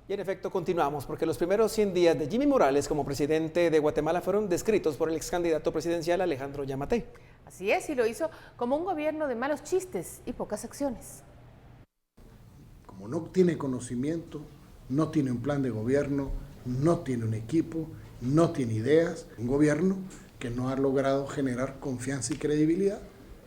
Y en efecto continuamos, porque los primeros 100 días de Jimmy Morales como presidente de Guatemala fueron descritos por el ex candidato presidencial Alejandro Yamatei. Así es, y lo hizo como un gobierno de malos chistes y pocas acciones. Como no tiene conocimiento, no tiene un plan de gobierno, no tiene un equipo, no tiene ideas, un gobierno que no ha logrado generar confianza y credibilidad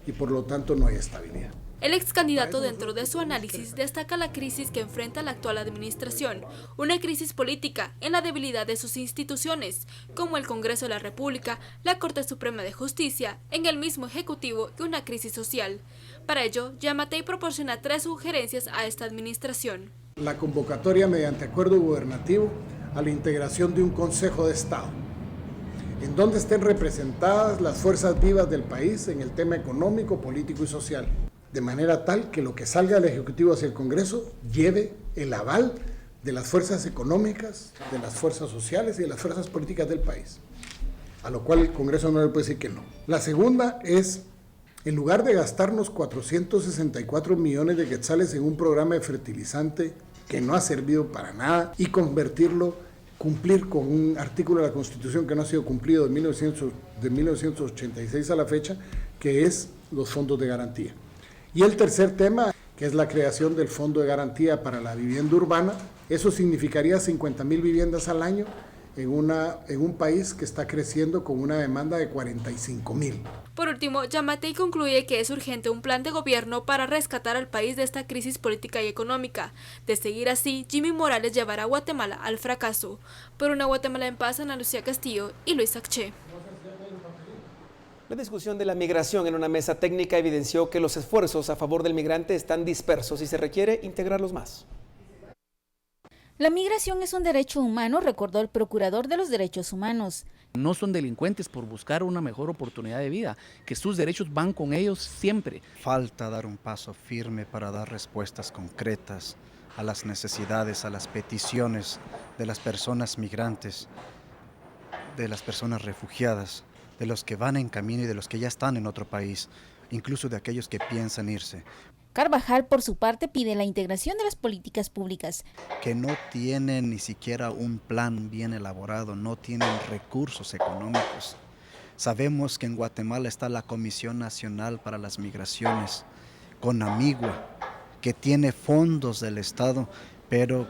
y por lo tanto no hay estabilidad. El ex candidato, dentro de su análisis, destaca la crisis que enfrenta la actual administración, una crisis política en la debilidad de sus instituciones, como el Congreso de la República, la Corte Suprema de Justicia, en el mismo Ejecutivo y una crisis social. Para ello, Yamatei proporciona 3 sugerencias a esta administración. La convocatoria mediante acuerdo gubernativo a la integración de un Consejo de Estado, en donde estén representadas las fuerzas vivas del país en el tema económico, político y social, de manera tal que lo que salga del Ejecutivo hacia el Congreso lleve el aval de las fuerzas económicas, de las fuerzas sociales y de las fuerzas políticas del país, a lo cual el Congreso no le puede decir que no. La segunda es, en lugar de gastarnos 464 millones de quetzales en un programa de fertilizante que no ha servido para nada y cumplir con un artículo de la Constitución que no ha sido cumplido de 1986 a la fecha, que es los fondos de garantía. Y el tercer tema, que es la creación del Fondo de Garantía para la Vivienda Urbana, eso significaría 50,000 viviendas al año en un país que está creciendo con una demanda de 45,000. Por último, Yamatei concluye que es urgente un plan de gobierno para rescatar al país de esta crisis política y económica. De seguir así, Jimmy Morales llevará a Guatemala al fracaso. Por una Guatemala en paz, Ana Lucía Castillo y Luis Acché. La discusión de la migración en una mesa técnica evidenció que los esfuerzos a favor del migrante están dispersos y se requiere integrarlos más. La migración es un derecho humano, recordó el procurador de los derechos humanos. No son delincuentes por buscar una mejor oportunidad de vida, que sus derechos van con ellos siempre. Falta dar un paso firme para dar respuestas concretas a las necesidades, a las peticiones de las personas migrantes, de las personas refugiadas, de los que van en camino y de los que ya están en otro país, incluso de aquellos que piensan irse. Carvajal, por su parte, pide la integración de las políticas públicas. Que no tienen ni siquiera un plan bien elaborado, no tienen recursos económicos. Sabemos que en Guatemala está la Comisión Nacional para las Migraciones, CONAMIGUA, que tiene fondos del Estado, pero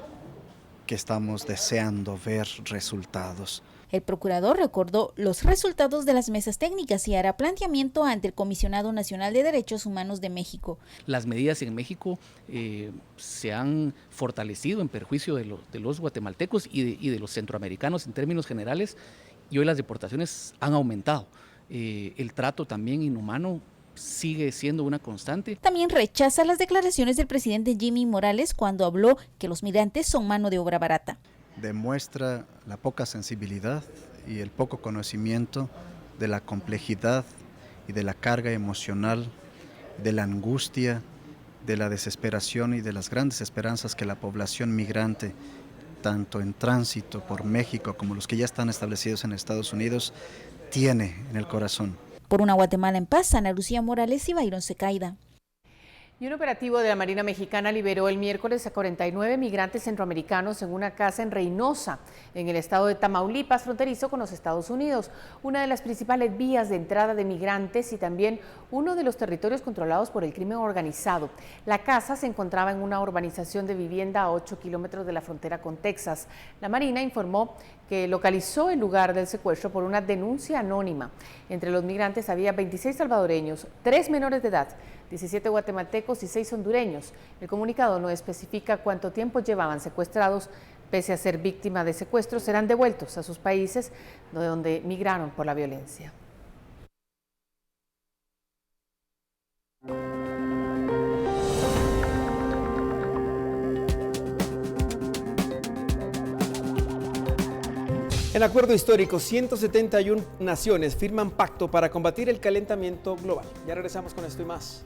que estamos deseando ver resultados. El procurador recordó los resultados de las mesas técnicas y hará planteamiento ante el Comisionado Nacional de Derechos Humanos de México. Las medidas en México se han fortalecido en perjuicio de los guatemaltecos y de los centroamericanos en términos generales, y hoy las deportaciones han aumentado. El trato también inhumano sigue siendo una constante. También rechaza las declaraciones del presidente Jimmy Morales cuando habló que los migrantes son mano de obra barata. Demuestra la poca sensibilidad y el poco conocimiento de la complejidad y de la carga emocional, de la angustia, de la desesperación y de las grandes esperanzas que la población migrante, tanto en tránsito por México como los que ya están establecidos en Estados Unidos, tiene en el corazón. Por una Guatemala en paz, Ana Lucía Morales y Byron Secaida. Y un operativo de la Marina Mexicana liberó el miércoles a 49 migrantes centroamericanos en una casa en Reynosa, en el estado de Tamaulipas, fronterizo con los Estados Unidos, una de las principales vías de entrada de migrantes y también uno de los territorios controlados por el crimen organizado. La casa se encontraba en una urbanización de vivienda a 8 kilómetros de la frontera con Texas. La Marina informó que localizó el lugar del secuestro por una denuncia anónima. Entre los migrantes había 26 salvadoreños, 3 menores de edad, 17 guatemaltecos y 6 hondureños. El comunicado no especifica cuánto tiempo llevaban secuestrados. Pese a ser víctimas de secuestros, serán devueltos a sus países de donde migraron por la violencia. En acuerdo histórico, 171 naciones firman pacto para combatir el calentamiento global. Ya regresamos con esto y más.